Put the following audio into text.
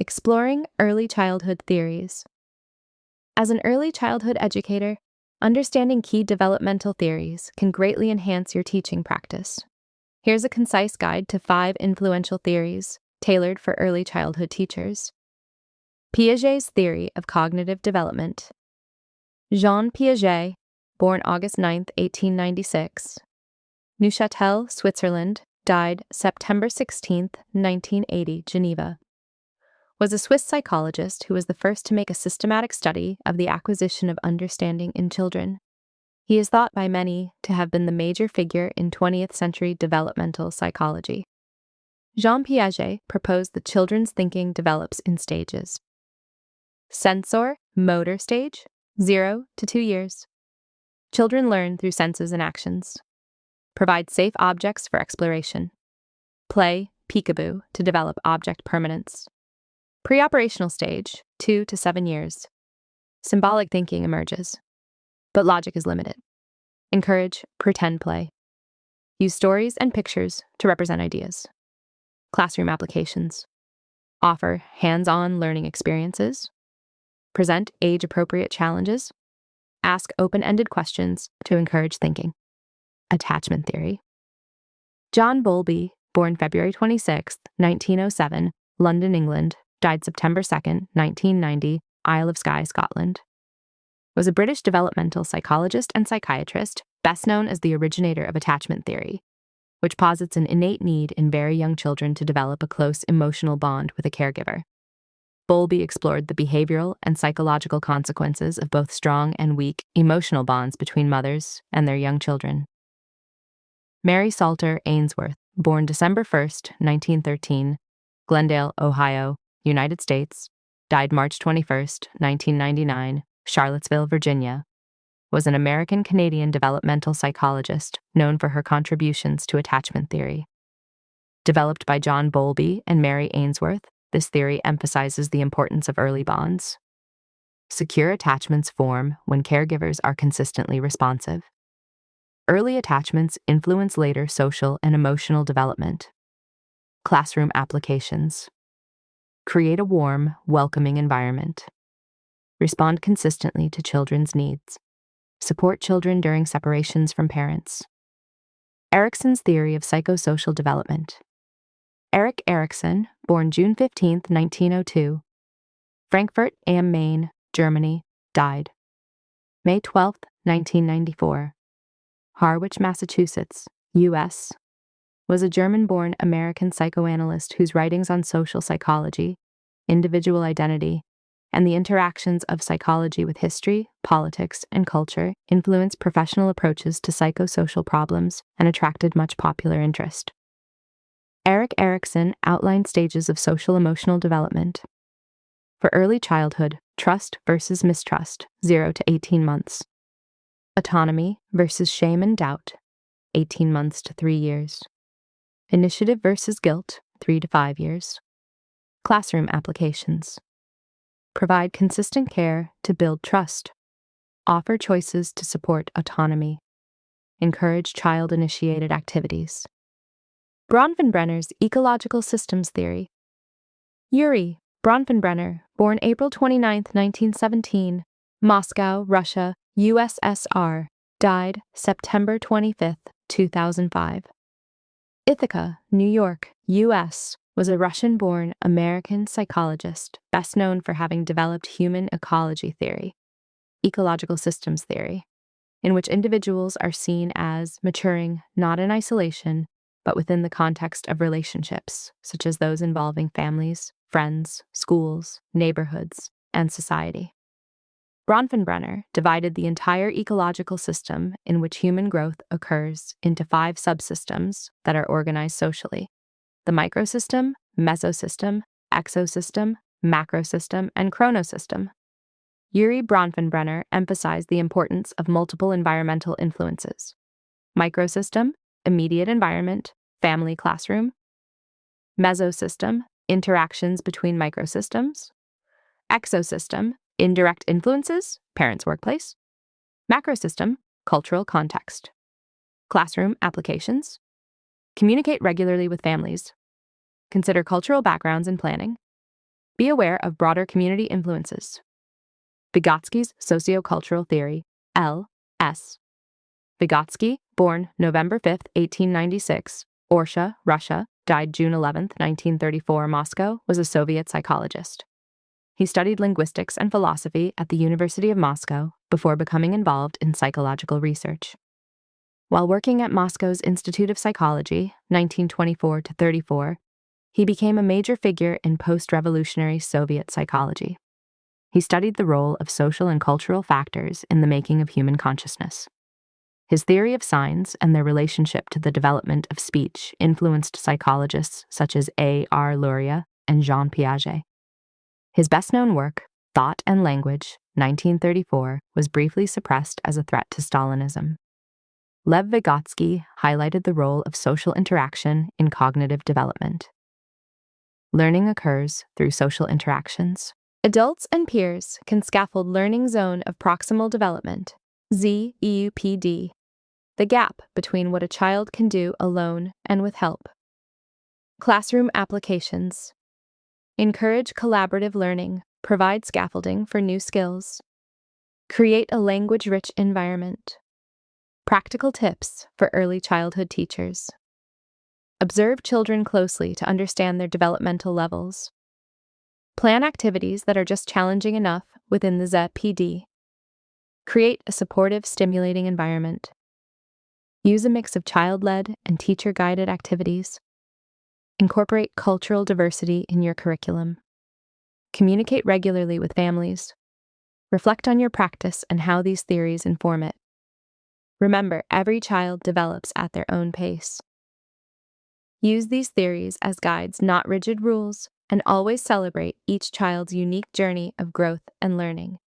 Exploring early childhood theories. As an early childhood educator, understanding key developmental theories can greatly enhance your teaching practice. Here's a concise guide to 5 influential theories tailored for early childhood teachers. Piaget's theory of cognitive development. Jean Piaget, born August 9, 1896. Neuchâtel, Switzerland, died September 16, 1980, Geneva. Was a Swiss psychologist who was the first to make a systematic study of the acquisition of understanding in children. He is thought by many to have been the major figure in 20th century developmental psychology. Jean Piaget proposed that children's thinking develops in stages. Sensor, motor stage, 0 to 2 years. Children learn through senses and actions. Provide safe objects for exploration. Play, peekaboo, to develop object permanence. Pre-operational stage, 2 to 7 years. Symbolic thinking emerges, but logic is limited. Encourage pretend play. Use stories and pictures to represent ideas. Classroom applications. Offer hands-on learning experiences. Present age-appropriate challenges. Ask open-ended questions to encourage thinking. Attachment theory. John Bowlby, born February 26, 1907, London, England, died September 2, 1990, Isle of Skye, Scotland. Was a British developmental psychologist and psychiatrist, best known as the originator of attachment theory, which posits an innate need in very young children to develop a close emotional bond with a caregiver. Bowlby explored the behavioral and psychological consequences of both strong and weak emotional bonds between mothers and their young children. Mary Salter Ainsworth, born December 1, 1913, Glendale, Ohio, United States, died March 21, 1999, Charlottesville, Virginia, was an American-Canadian developmental psychologist known for her contributions to attachment theory. Developed by John Bowlby and Mary Ainsworth, this theory emphasizes the importance of early bonds. Secure attachments form when caregivers are consistently responsive. Early attachments influence later social and emotional development. Classroom applications. Create a warm, welcoming environment. Respond consistently to children's needs. Support children during separations from parents. Erikson's theory of psychosocial development. Erik Erikson, born June 15, 1902, Frankfurt am Main, Germany, died May 12, 1994, Harwich, Massachusetts, U.S., was a German-born American psychoanalyst whose writings on social psychology, individual identity, and the interactions of psychology with history, politics, and culture influenced professional approaches to psychosocial problems and attracted much popular interest. Erik Erikson outlined stages of social-emotional development. For early childhood, trust versus mistrust, 0 to 18 months. Autonomy versus shame and doubt, 18 months to 3 years. Initiative versus guilt, 3 to 5 years. Classroom applications. Provide consistent care to build trust. Offer choices to support autonomy. Encourage child-initiated activities. Bronfenbrenner's ecological systems theory. Urie Bronfenbrenner, born April 29, 1917, Moscow, Russia, USSR, died September 25, 2005. Ithaca, New York, U.S., was a Russian-born American psychologist best known for having developed human ecology theory, ecological systems theory, in which individuals are seen as maturing not in isolation, but within the context of relationships, such as those involving families, friends, schools, neighborhoods, and society. Bronfenbrenner divided the entire ecological system in which human growth occurs into 5 subsystems that are organized socially: the microsystem, mesosystem, exosystem, macrosystem, and chronosystem. Urie Bronfenbrenner emphasized the importance of multiple environmental influences: microsystem, immediate environment, family, classroom; mesosystem, interactions between microsystems; exosystem, indirect influences, parents' workplace; macrosystem, cultural context. Classroom applications. Communicate regularly with families. Consider cultural backgrounds in planning. Be aware of broader community influences. Vygotsky's sociocultural theory, L.S. Vygotsky, born November 5, 1896, Orsha, Russia, died June 11, 1934, Moscow, was a Soviet psychologist. He studied linguistics and philosophy at the University of Moscow before becoming involved in psychological research. While working at Moscow's Institute of Psychology, 1924 to 34, he became a major figure in post-revolutionary Soviet psychology. He studied the role of social and cultural factors in the making of human consciousness. His theory of signs and their relationship to the development of speech influenced psychologists such as A.R. Luria and Jean Piaget. His best-known work, Thought and Language, 1934, was briefly suppressed as a threat to Stalinism. Lev Vygotsky highlighted the role of social interaction in cognitive development. Learning occurs through social interactions. Adults and peers can scaffold learning zone of proximal development, ZEUPD, the gap between what a child can do alone and with help. Classroom applications. Encourage collaborative learning, provide scaffolding for new skills. Create a language-rich environment. Practical tips for early childhood teachers. Observe children closely to understand their developmental levels. Plan activities that are just challenging enough within the ZEUPD. Create a supportive, stimulating environment. Use a mix of child-led and teacher-guided activities. Incorporate cultural diversity in your curriculum. Communicate regularly with families. Reflect on your practice and how these theories inform it. Remember, every child develops at their own pace. Use these theories as guides, not rigid rules, and always celebrate each child's unique journey of growth and learning.